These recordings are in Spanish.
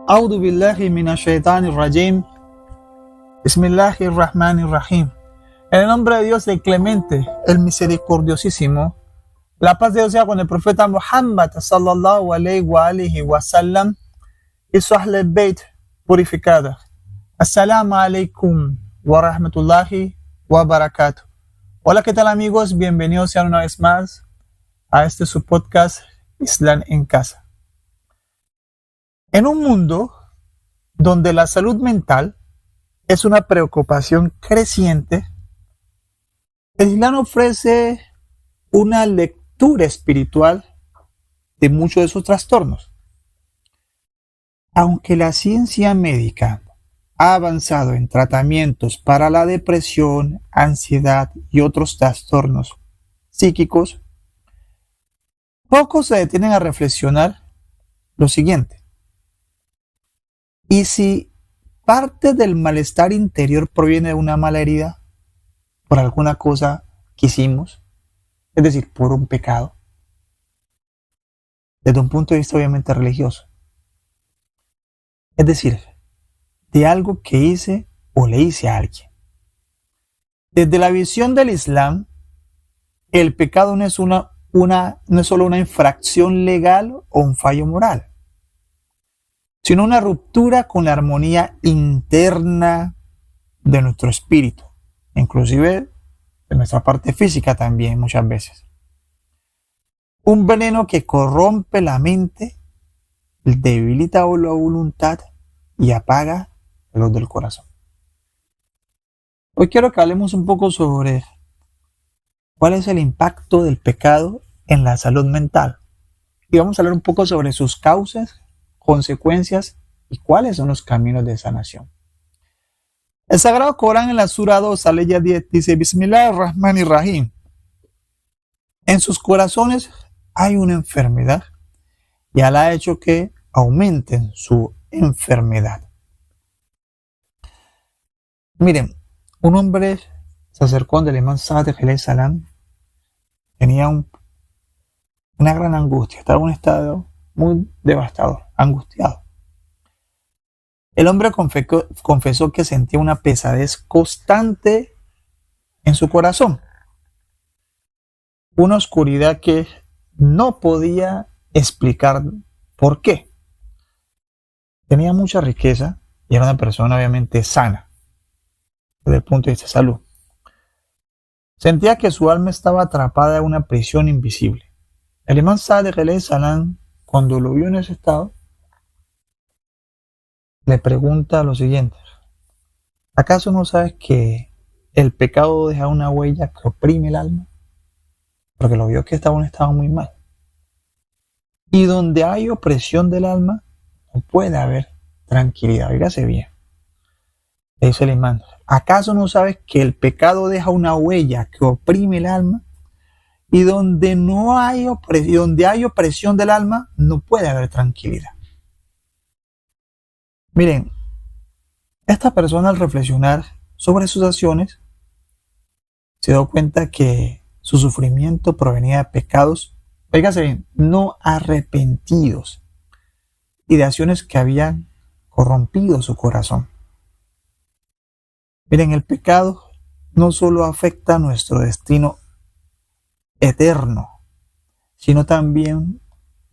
A'udhu billahi minash shaitanir rajim. Bismillahirrahmanirrahim. En el nombre de Dios, el clemente, el misericordiosísimo. La paz de Dios sea con el profeta Muhammad sallallahu alayhi wa sallam y su Ahl al-Bayt purificada. Assalamu alaikum wa rahmatullahi wa barakatuh. Hola, ¿qué tal amigos? Bienvenidos sean una vez más a este su podcast Islam en Casa. En un mundo donde la salud mental es una preocupación creciente, el Islam ofrece una lectura espiritual de muchos de esos trastornos. Aunque la ciencia médica ha avanzado en tratamientos para la depresión, ansiedad y otros trastornos psíquicos, pocos se detienen a reflexionar lo siguiente. ¿Y si parte del malestar interior proviene de una mala herida por alguna cosa que hicimos? Es decir, por un pecado. Desde un punto de vista obviamente religioso. Es decir, de algo que hice o le hice a alguien. Desde la visión del Islam, el pecado no es solo una infracción legal o un fallo moral, sino una ruptura con la armonía interna de nuestro espíritu, inclusive de nuestra parte física también muchas veces. Un veneno que corrompe la mente, debilita la voluntad y apaga la luz del corazón. Hoy quiero que hablemos un poco sobre cuál es el impacto del pecado en la salud mental. Y vamos a hablar un poco sobre sus causas, consecuencias y cuáles son los caminos de sanación. El Sagrado Corán en la Sura 2, aleya 10, dice: Bismillahirrahmanirrahim. En sus corazones hay una enfermedad y Allah ha hecho que aumenten su enfermedad. Miren, un hombre se acercó al Imam Sadiq alayhi salam. Tenía una gran angustia, estaba en un estado muy devastador, angustiado. El hombre confesó que sentía una pesadez constante en su corazón, una oscuridad que no podía explicar por qué. Tenía mucha riqueza y era una persona obviamente sana desde el punto de vista de salud. Sentía que su alma estaba atrapada en una prisión invisible. El Imam Sadiq alayhi salam, cuando lo vio en ese estado, le pregunta lo siguiente: ¿acaso no sabes que el pecado deja una huella que oprime el alma? Porque lo vio que estaba en un estado muy mal. Y donde hay opresión del alma, no puede haber tranquilidad. Fíjese bien. Le dice el imán: ¿acaso no sabes que el pecado deja una huella que oprime el alma? Y donde hay opresión del alma, no puede haber tranquilidad. Miren, esta persona al reflexionar sobre sus acciones se dio cuenta que su sufrimiento provenía de pecados, fíjate bien, no arrepentidos y de acciones que habían corrompido su corazón. Miren, el pecado no solo afecta nuestro destino eterno, sino también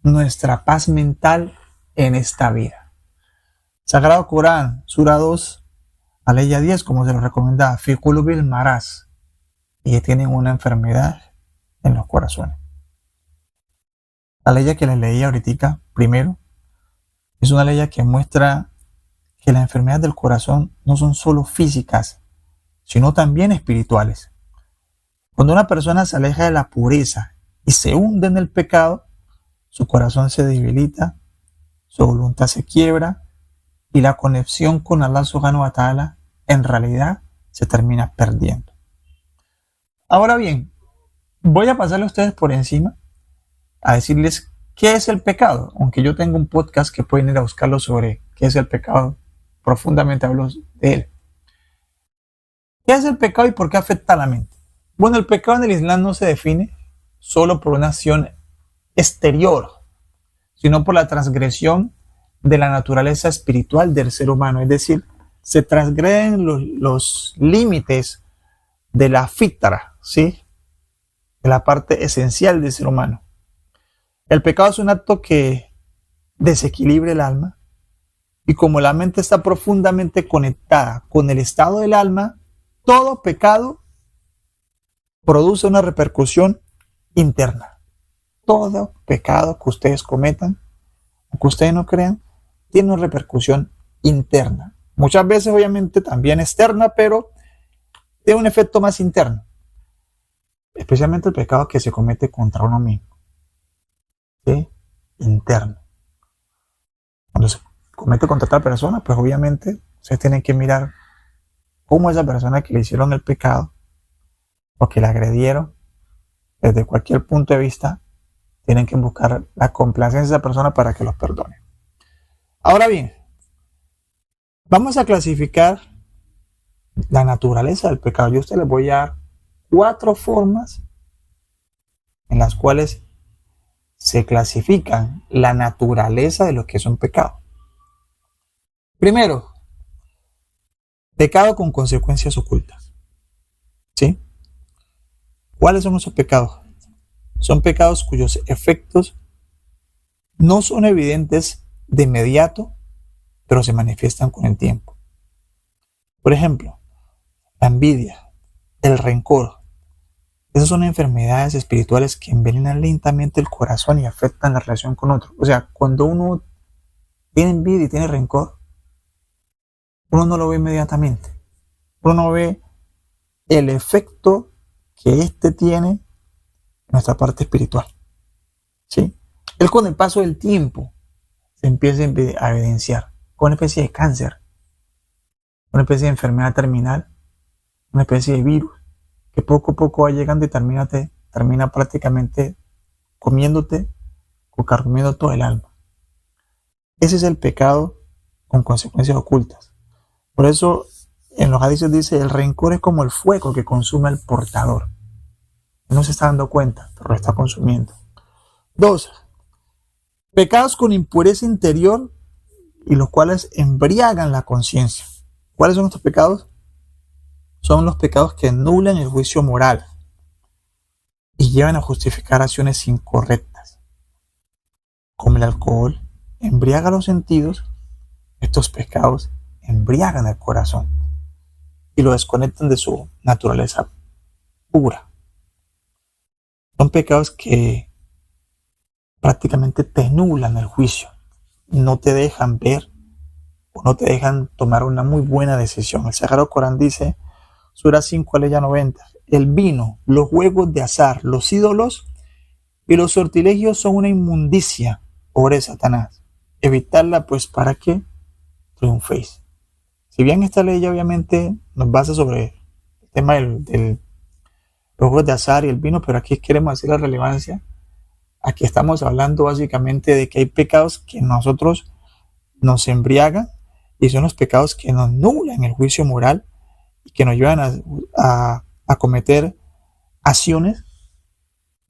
nuestra paz mental en esta vida. Sagrado Corán, Sura 2, aleya 10, como se lo recomendaba, fi qulubil maraz, y que tienen una enfermedad en los corazones. La aleya que les leí ahorita primero es una aleya que muestra que las enfermedades del corazón no son solo físicas, sino también espirituales. Cuando una persona se aleja de la pureza y se hunde en el pecado, su corazón se debilita, su voluntad se quiebra y la conexión con Allah subhanahu wa ta'ala en realidad se termina perdiendo. Ahora bien, voy a pasarle a ustedes por encima a decirles qué es el pecado, aunque yo tengo un podcast que pueden ir a buscarlo sobre qué es el pecado, profundamente hablo de él. ¿Qué es el pecado y por qué afecta a la mente? Bueno, el pecado en el Islam no se define solo por una acción exterior, sino por la transgresión de la naturaleza espiritual del ser humano, es decir, se transgreden los límites de la fitra, ¿sí? De la parte esencial del ser humano. El pecado es un acto que desequilibra el alma, y como la mente está profundamente conectada con el estado del alma, todo pecado produce una repercusión interna. Todo pecado que ustedes cometan, aunque ustedes no crean, tiene una repercusión interna. Muchas veces, obviamente, también externa, pero tiene un efecto más interno. Especialmente el pecado que se comete contra uno mismo. ¿Sí? Interno. Cuando se comete contra otra persona, pues obviamente ustedes tienen que mirar cómo esa persona que le hicieron el pecado o que le agredieron, desde cualquier punto de vista, tienen que buscar la complacencia de esa persona para que los perdone. Ahora bien, vamos a clasificar la naturaleza del pecado. Yo a ustedes les voy a dar 4 formas en las cuales se clasifican la naturaleza de lo que es un pecado. Primero, pecado con consecuencias ocultas. ¿Sí? ¿Cuáles son esos pecados? Son pecados cuyos efectos no son evidentes de inmediato, pero se manifiestan con el tiempo. Por ejemplo, la envidia, el rencor. Esas son enfermedades espirituales que envenenan lentamente el corazón y afectan la relación con otros. O sea, cuando uno tiene envidia y tiene rencor, uno no lo ve inmediatamente. Uno no ve el efecto que éste tiene en nuestra parte espiritual. ¿Sí? Él, con el paso del tiempo, se empieza a evidenciar con una especie de cáncer, una especie de enfermedad terminal, una especie de virus que poco a poco va llegando y termina prácticamente comiéndote o carcomiendo todo el alma. Ese es el pecado con consecuencias ocultas. Por eso en los hadices dice: el rencor es como el fuego que consume al portador. No se está dando cuenta, pero lo está consumiendo. 2. Pecados con impureza interior y los cuales embriagan la conciencia. ¿Cuáles son estos pecados? Son los pecados que anulan el juicio moral y llevan a justificar acciones incorrectas. Como el alcohol embriaga los sentidos, estos pecados embriagan el corazón y lo desconectan de su naturaleza pura. Son pecados que prácticamente te nublan el juicio, no te dejan ver o no te dejan tomar una muy buena decisión. El Sagrado Corán dice, Sura 5, aleya 90, el vino, los juegos de azar, los ídolos y los sortilegios son una inmundicia, obra de Satanás. Evitarla, pues, para que triunféis. Si bien esta ley obviamente nos basa sobre el tema de los juegos de azar y el vino, pero aquí queremos hacer la relevancia. Aquí estamos hablando básicamente de que hay pecados que nosotros nos embriagan y son los pecados que nos nublan el juicio moral y que nos llevan a cometer acciones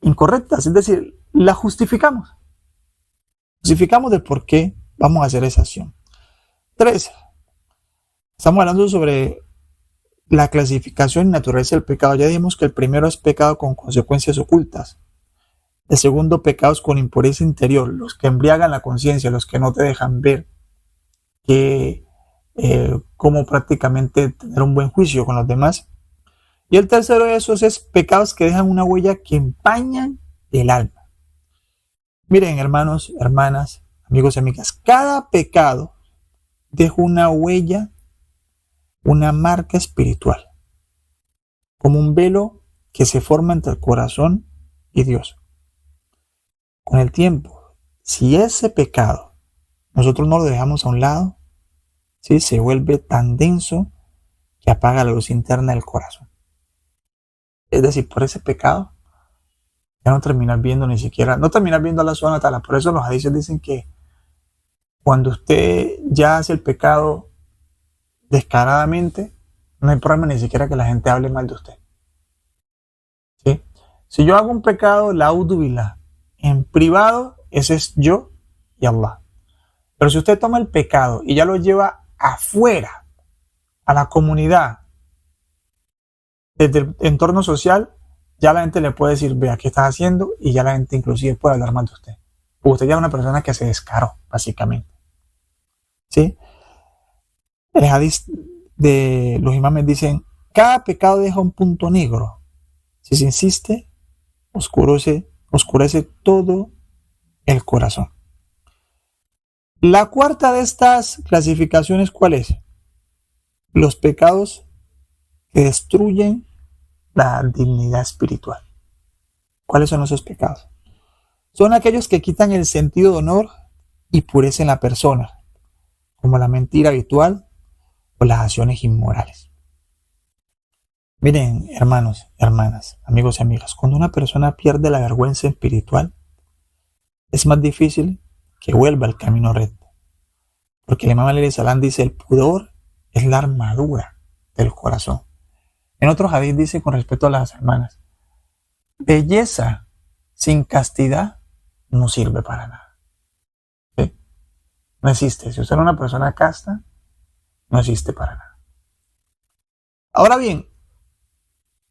incorrectas. Es decir, la justificamos. Justificamos de por qué vamos a hacer esa acción. 3. Estamos hablando sobre la clasificación y naturaleza del pecado. Ya dijimos que el primero es pecado con consecuencias ocultas. El segundo, pecados con impureza interior, los que embriagan la conciencia, los que no te dejan ver cómo prácticamente tener un buen juicio con los demás. Y el tercero de esos es pecados que dejan una huella que empañan el alma. Miren, hermanos, hermanas, amigos y amigas, cada pecado deja una huella, una marca espiritual, como un velo que se forma entre el corazón y Dios. Con el tiempo, si ese pecado nosotros no lo dejamos a un lado, ¿sí?, se vuelve tan denso que apaga la luz interna del corazón. Es decir, por ese pecado ya no terminas viendo ni siquiera, no terminas viendo a la Subhanahu wa Ta'ala. Por eso los hadices dicen que cuando usted ya hace el pecado descaradamente, no hay problema ni siquiera que la gente hable mal de usted. ¿Sí? Si yo hago un pecado, la audu billah, en privado, ese es yo y Allah. Pero si usted toma el pecado y ya lo lleva afuera, a la comunidad, desde el entorno social, ya la gente le puede decir, vea, ¿qué estás haciendo? Y ya la gente inclusive puede hablar mal de usted. Usted ya es una persona que se descaró, básicamente. ¿Sí? El hadith de los imames dicen, cada pecado deja un punto negro. Si se insiste, oscurece todo el corazón. La cuarta de estas clasificaciones, ¿cuál es? Los pecados que destruyen la dignidad espiritual. ¿Cuáles son esos pecados? Son aquellos que quitan el sentido de honor y pureza en la persona, como la mentira habitual o las acciones inmorales. Miren, hermanos, hermanas, amigos y amigas, cuando una persona pierde la vergüenza espiritual, es más difícil que vuelva al camino recto. Porque el imam alayhi salam dice, el pudor es la armadura del corazón. En otro hadith dice con respecto a las hermanas, belleza sin castidad no sirve para nada. ¿Sí? No existe. Si usted es una persona casta, no existe para nada. Ahora bien,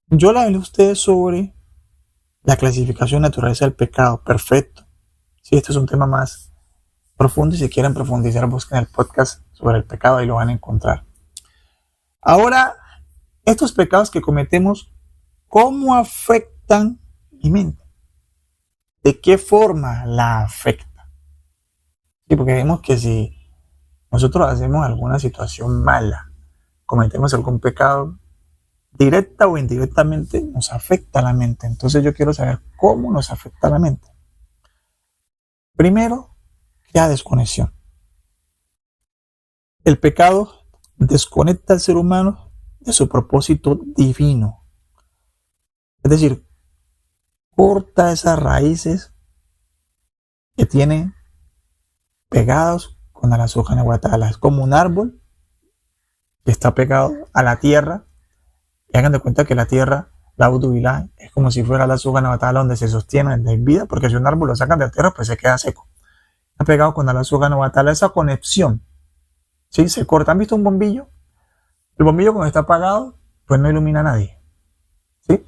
yo le hablé a ustedes sobre la clasificación de naturaleza del pecado. Perfecto. Si este es un tema más profundo y si quieren profundizar, busquen el podcast sobre el pecado y lo van a encontrar. Ahora, estos pecados que cometemos, ¿cómo afectan mi mente? ¿De qué forma la afecta? Sí, porque vemos que si nosotros hacemos alguna situación mala, cometemos algún pecado, directa o indirectamente nos afecta la mente. Entonces yo quiero saber cómo nos afecta la mente. Primero, crea desconexión. El pecado desconecta al ser humano de su propósito divino. Es decir, corta esas raíces que tiene pegados con Allah subhanahu wa ta'ala. Es como un árbol que está pegado a la tierra. Y hagan de cuenta que la tierra, la Udubilá, es como si fuera la subhanahu wa ta'ala donde se sostiene la vida, porque si un árbol lo sacan de la tierra, pues se queda seco. Está pegado con Allah subhanahu wa ta'ala, esa conexión. ¿Sí? Se corta. ¿Han visto un bombillo? El bombillo cuando está apagado, pues no ilumina a nadie. ¿Sí?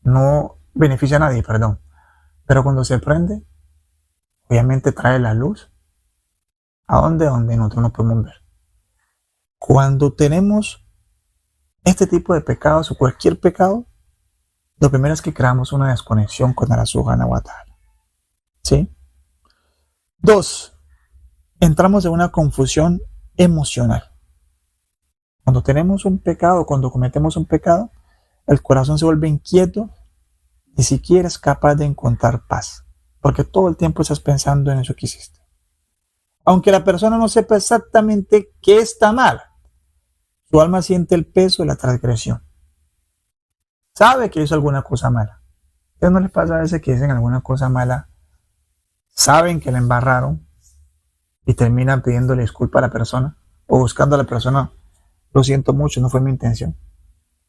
No beneficia a nadie, perdón. Pero cuando se prende, obviamente trae la luz. ¿A dónde? Donde nosotros no podemos ver. Cuando tenemos este tipo de pecados o cualquier pecado, lo primero es que creamos una desconexión con Allah subhanahu wa ta'ala. ¿Sí? 2. Entramos en una confusión emocional. Cuando tenemos un pecado, cuando cometemos un pecado, el corazón se vuelve inquieto, ni siquiera es capaz de encontrar paz, porque todo el tiempo estás pensando en eso que hiciste. Aunque la persona no sepa exactamente qué está mal, su alma siente el peso de la transgresión. Sabe que hizo alguna cosa mala. ¿A ustedes no les pasa a veces que dicen alguna cosa mala? Saben que la embarraron y terminan pidiéndole disculpa a la persona o buscando a la persona. Lo siento mucho, no fue mi intención.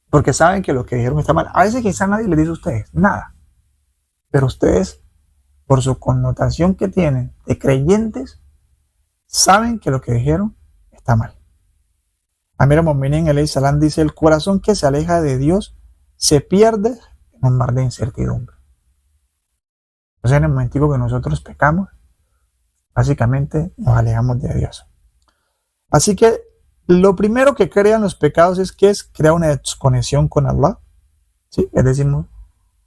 Porque saben que lo que dijeron está mal. A veces quizá nadie les dice a ustedes nada. Pero ustedes, por su connotación que tienen de creyentes, saben que lo que dijeron está mal. Amir al-Mu'minin alayhi salam dice, el corazón que se aleja de Dios se pierde en un mar de incertidumbre. Entonces en el momento que nosotros pecamos, básicamente nos alejamos de Dios. Así que lo primero que crean los pecados es que crear una desconexión con Allah. ¿Sí? Es decir,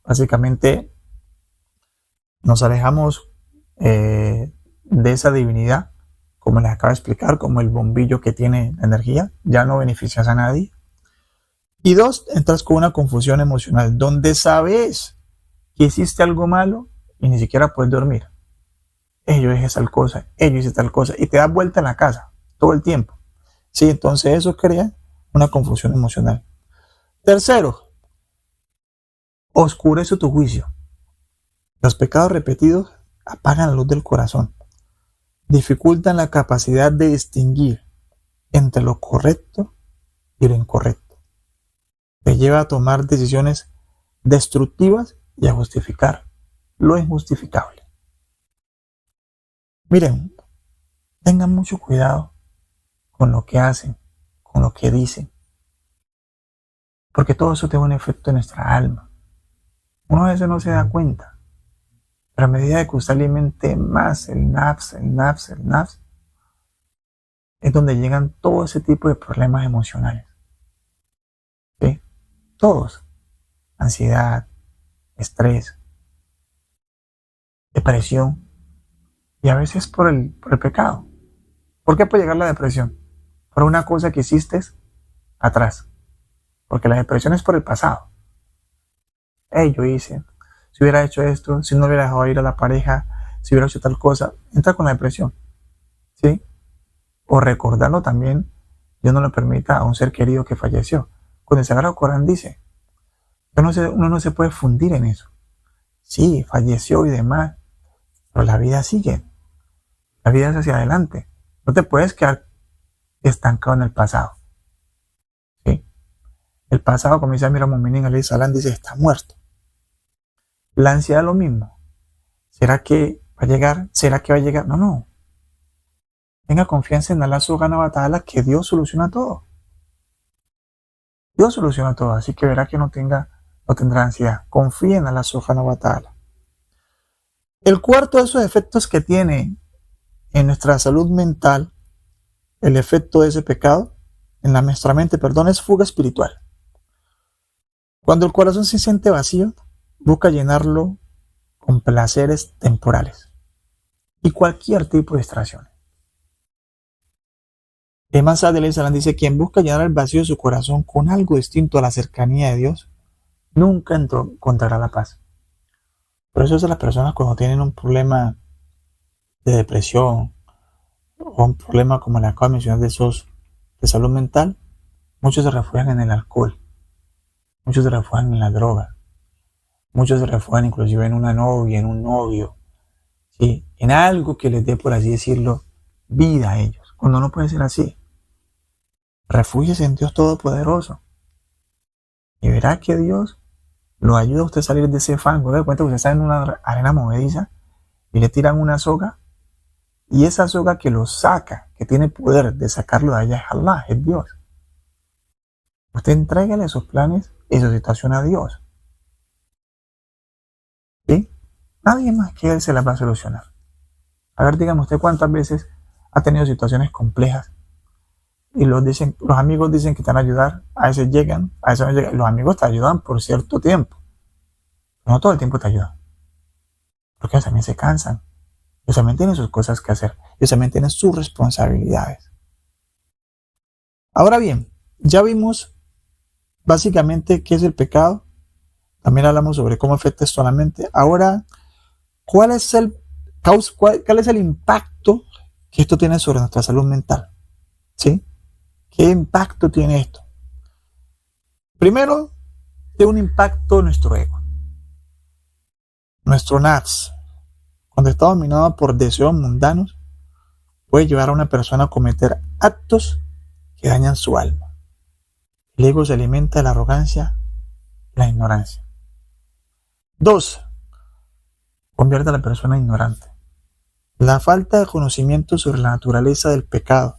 básicamente nos alejamos de esa divinidad, como les acabo de explicar, como el bombillo que tiene energía, ya no beneficias a nadie. Y 2, entras con una confusión emocional, donde sabes que hiciste algo malo y ni siquiera puedes dormir. Yo dije tal cosa, yo hice tal cosa, y te das vuelta en la casa todo el tiempo. Sí, entonces eso crea una confusión emocional. Tercero, oscurece tu juicio. Los pecados repetidos apagan la luz del corazón, dificultan la capacidad de distinguir entre lo correcto y lo incorrecto. Te lleva a tomar decisiones destructivas y a justificar lo injustificable. Miren, tengan mucho cuidado con lo que hacen, con lo que dicen, porque todo eso tiene un efecto en nuestra alma. Uno a veces no se da cuenta, pero a medida que usted alimente más el nafs, es donde llegan todo ese tipo de problemas emocionales. ¿Sí? Todos. Ansiedad, estrés, depresión, y a veces por el pecado. ¿Por qué puede llegar la depresión? Por una cosa que hiciste atrás. Porque la depresión es por el pasado. Hey, yo hice, si hubiera hecho esto, si no hubiera dejado ir a la pareja, si hubiera hecho tal cosa, entra con la depresión. ¿Sí? O recordarlo también, Dios no lo permita a un ser querido que falleció. Cuando el Sagrado Corán dice, uno no se puede fundir en eso. Sí, falleció y demás, pero la vida sigue. La vida es hacia adelante. No te puedes quedar estancado en el pasado. ¿Sí? El pasado, como dice Amir al-Mu'minin alayhi salam, dice, está muerto. La ansiedad es lo mismo. ¿Será que va a llegar? ¿Será que va a llegar? No, no. Tenga confianza en Allah subhanahu wa ta'ala, que Dios soluciona todo. Dios soluciona todo, así que verá que no tendrá ansiedad. Confíe en Allah subhanahu wa ta'ala. El cuarto de esos efectos que tiene en nuestra salud mental, el efecto de ese pecado, en nuestra mente, es fuga espiritual. Cuando el corazón se siente vacío, busca llenarlo con placeres temporales y cualquier tipo de distracción. Imam Sa'd alayhi salam dice, quien busca llenar el vacío de su corazón con algo distinto a la cercanía de Dios, nunca encontrará la paz. Por eso las personas, cuando tienen un problema de depresión o un problema como le acabo de mencionar de salud mental, muchos se refugian en el alcohol, muchos se refugian en la droga, muchos se refugian inclusive en una novia, en un novio, ¿sí? En algo que les dé, por así decirlo, vida a ellos, cuando no puede ser así. Refúgiese en Dios Todopoderoso y verá que Dios lo ayuda a usted a salir de ese fango. De cuenta que usted está en una arena movediza y le tiran una soga, y esa soga que lo saca, que tiene poder de sacarlo de allá, es Allah, es Dios. Usted entrégale esos planes y su situación a Dios. ¿Sí? Nadie más que Él se las va a solucionar. A ver, dígame usted cuántas veces ha tenido situaciones complejas y los amigos dicen que te van a ayudar, a veces llegan, a veces no llegan. Los amigos te ayudan por cierto tiempo, no todo el tiempo te ayudan, porque ellos también se cansan, ellos también tienen sus cosas que hacer, ellos también tienen sus responsabilidades. Ahora bien, ya vimos básicamente qué es el pecado, también hablamos sobre cómo afecta esto a la mente. Ahora, ¿cuál es el impacto que esto tiene sobre nuestra salud mental? ¿Sí? ¿Qué impacto tiene esto? Primero, tiene un impacto en nuestro ego. Nuestro nafs, cuando está dominado por deseos mundanos, puede llevar a una persona a cometer actos que dañan su alma. El ego se alimenta de la arrogancia y la ignorancia. 2. Convierte a la persona ignorante. La falta de conocimiento sobre la naturaleza del pecado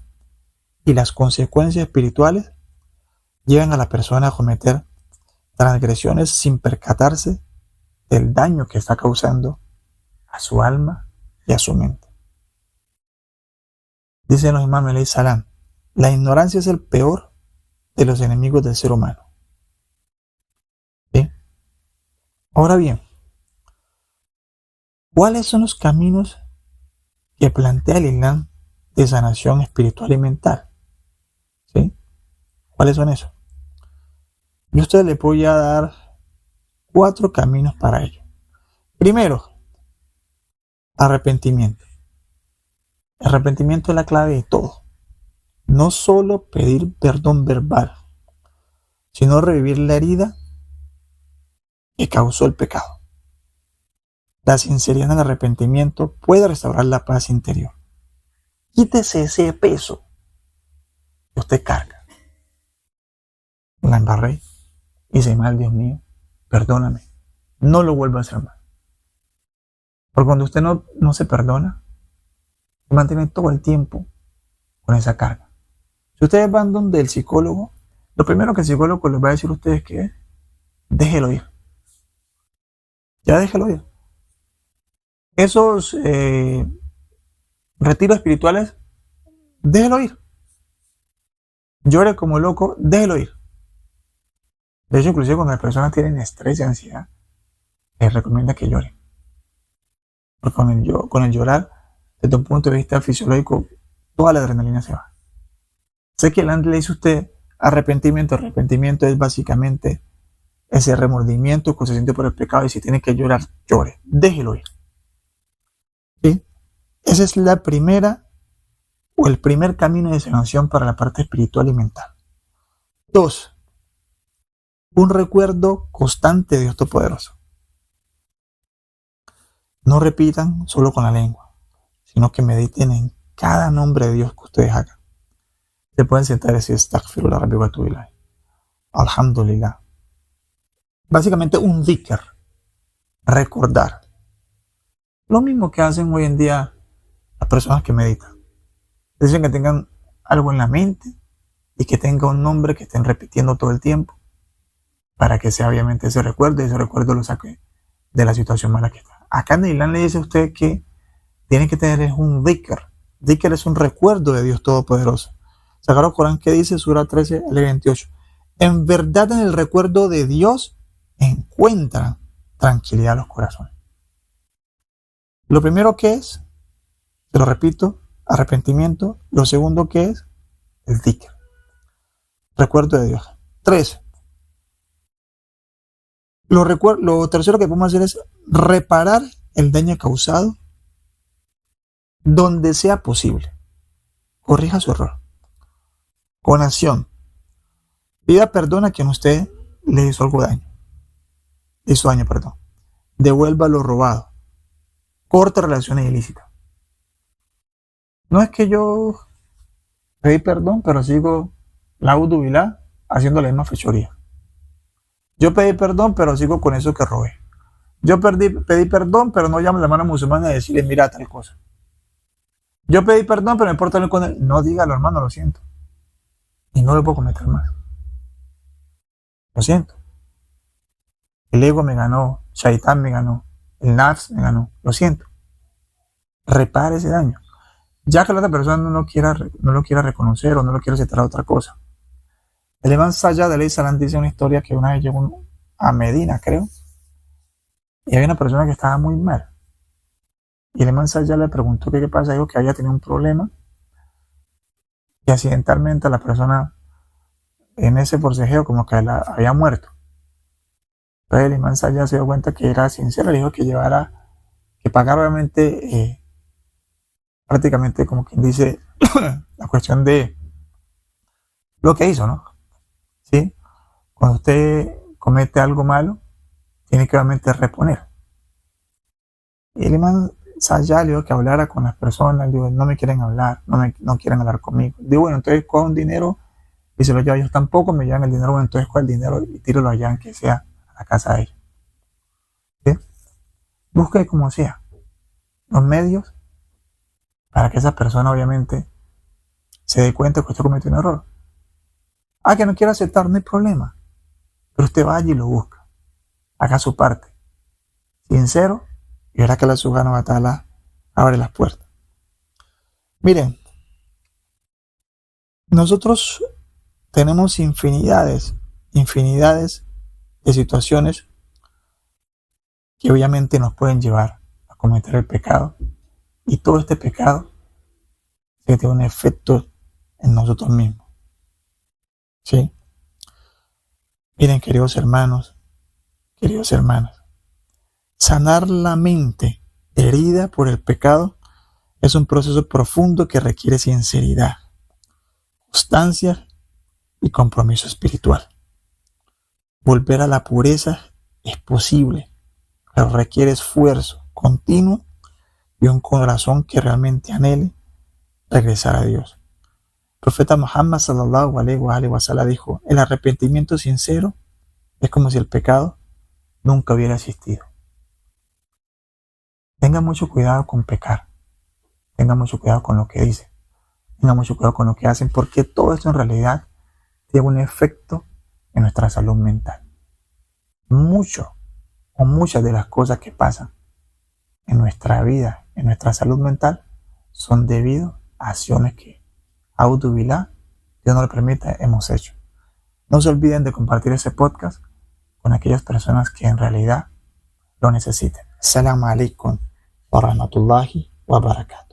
y las consecuencias espirituales llevan a la persona a cometer transgresiones sin percatarse del daño que está causando a su alma y a su mente. Dicen los imam alayhi salam, la ignorancia es el peor de los enemigos del ser humano. ¿Sí? Ahora bien, ¿cuáles son los caminos que plantea el Islam de sanación espiritual y mental? ¿Sí? ¿Cuáles son esos? Yo a ustedes les voy a dar 4 caminos para ello. Primero, arrepentimiento. El arrepentimiento es la clave de todo. No solo pedir perdón verbal, sino revivir la herida que causó el pecado. La sinceridad en el arrepentimiento puede restaurar la paz interior. Quítese ese peso que usted carga. La embarré, hice mal, Dios mío, perdóname, no lo vuelvo a hacer más. Porque cuando usted no se perdona, y mantiene todo el tiempo con esa carga. Si ustedes van donde el psicólogo, lo primero que el psicólogo les va a decir a ustedes que es, déjelo ir. Ya déjelo ir. Esos retiros espirituales, déjelo ir. Llore como loco, déjelo ir. De hecho, inclusive cuando las personas tienen estrés y ansiedad, les recomienda que lloren. Porque con el llorar, desde un punto de vista fisiológico, toda la adrenalina se va. Sé que antes le dice a usted arrepentimiento. Arrepentimiento es básicamente ese remordimiento que se siente por el pecado, y si tiene que llorar, llore. Déjelo ir. ¿Sí? Esa es la primera o el primer camino de sanación para la parte espiritual y mental. 2. Un recuerdo constante de Dios Todopoderoso. No repitan solo con la lengua, sino que mediten en cada nombre de Dios que ustedes hagan. Se pueden sentar y decir Astaghfirullah Rabbi wa atubu ilayh, Alhamdulillah. Básicamente un dhikr, recordar. Lo mismo que hacen hoy en día las personas que meditan. Dicen que tengan algo en la mente y que tenga un nombre que estén repitiendo todo el tiempo para que sea obviamente ese recuerdo, y ese recuerdo lo saque de la situación mala que está. Acá en Islam le dice a usted que tiene que tener un dhikr. Dhikr es un recuerdo de Dios Todopoderoso. Sagrado Corán que dice, Sura 13, al 28. En verdad, en el recuerdo de Dios encuentran tranquilidad los corazones. Lo primero que es, te lo repito, arrepentimiento. Lo segundo que es, el dhikr. Recuerdo de Dios. 3. Lo tercero que podemos hacer es reparar el daño causado donde sea posible. Corrija su error. Con acción. Pida perdón a quien usted le hizo algo daño. Devuelva lo robado. Corte relaciones ilícitas. No es que yo pedí perdón, pero sigo la audubilá haciendo la misma fechoría. Yo pedí perdón, pero sigo con eso que robé. Yo pedí perdón, pero no llamo a la mano musulmana a decirle, mira tal cosa. Yo pedí perdón, pero me importa hablar con él. No, dígalo, hermano, lo siento. Y no lo puedo cometer más. Lo siento. El ego me ganó, Shaitán me ganó, el nafs me ganó. Lo siento. Repare ese daño. Ya que la otra persona no lo quiera reconocer o no lo quiera aceptar a otra cosa. El Imam Sayyad alayhi salam dice una historia que una vez llegó a Medina, creo, y había una persona que estaba muy mal. Y el Imam Sayyad le preguntó qué pasa, dijo que había tenido un problema y accidentalmente la persona en ese forcejeo como que había muerto. Entonces el Imam Sayyad se dio cuenta que era sincero, le dijo que pagara obviamente prácticamente como quien dice la cuestión de lo que hizo, ¿no? ¿Sí? Cuando usted comete algo malo, tiene que obviamente reponer. Y el Imam Sayyad le dijo que hablara con las personas, digo, no me quieren hablar, no quieren hablar conmigo. Digo, bueno, entonces coja un dinero y se lo lleva. Ellos tampoco me llevan el dinero, bueno, entonces coja el dinero y tíralo allá, que sea a la casa de ellos. ¿Sí? Busque como sea los medios para que esa persona obviamente se dé cuenta que usted cometió un error. Que no quiere aceptar, no hay problema. Pero usted vaya y lo busca. Haga su parte. Sincero, y verá que la Subhanahu wa Ta'ala abre las puertas. Miren, nosotros tenemos infinidades de situaciones que obviamente nos pueden llevar a cometer el pecado. Y todo este pecado tiene un efecto en nosotros mismos. ¿Sí? Miren, queridos hermanos, queridas hermanas, sanar la mente herida por el pecado es un proceso profundo que requiere sinceridad, constancia y compromiso espiritual. Volver a la pureza es posible, pero requiere esfuerzo continuo y un corazón que realmente anhele regresar a Dios. El profeta Muhammad sallallahu alaihi wa sallam dijo, el arrepentimiento sincero es como si el pecado nunca hubiera existido. Tengan mucho cuidado con pecar, tengan mucho cuidado con lo que dicen, tengan mucho cuidado con lo que hacen, porque todo esto en realidad tiene un efecto en nuestra salud mental. Mucho o muchas de las cosas que pasan en nuestra vida, en nuestra salud mental, son debido a acciones que, autobilá, Dios no lo permite, hemos hecho. No se olviden de compartir ese podcast con aquellas personas que en realidad lo necesiten. Assalamu alaikum wa rahmatullahi wa barakatuh.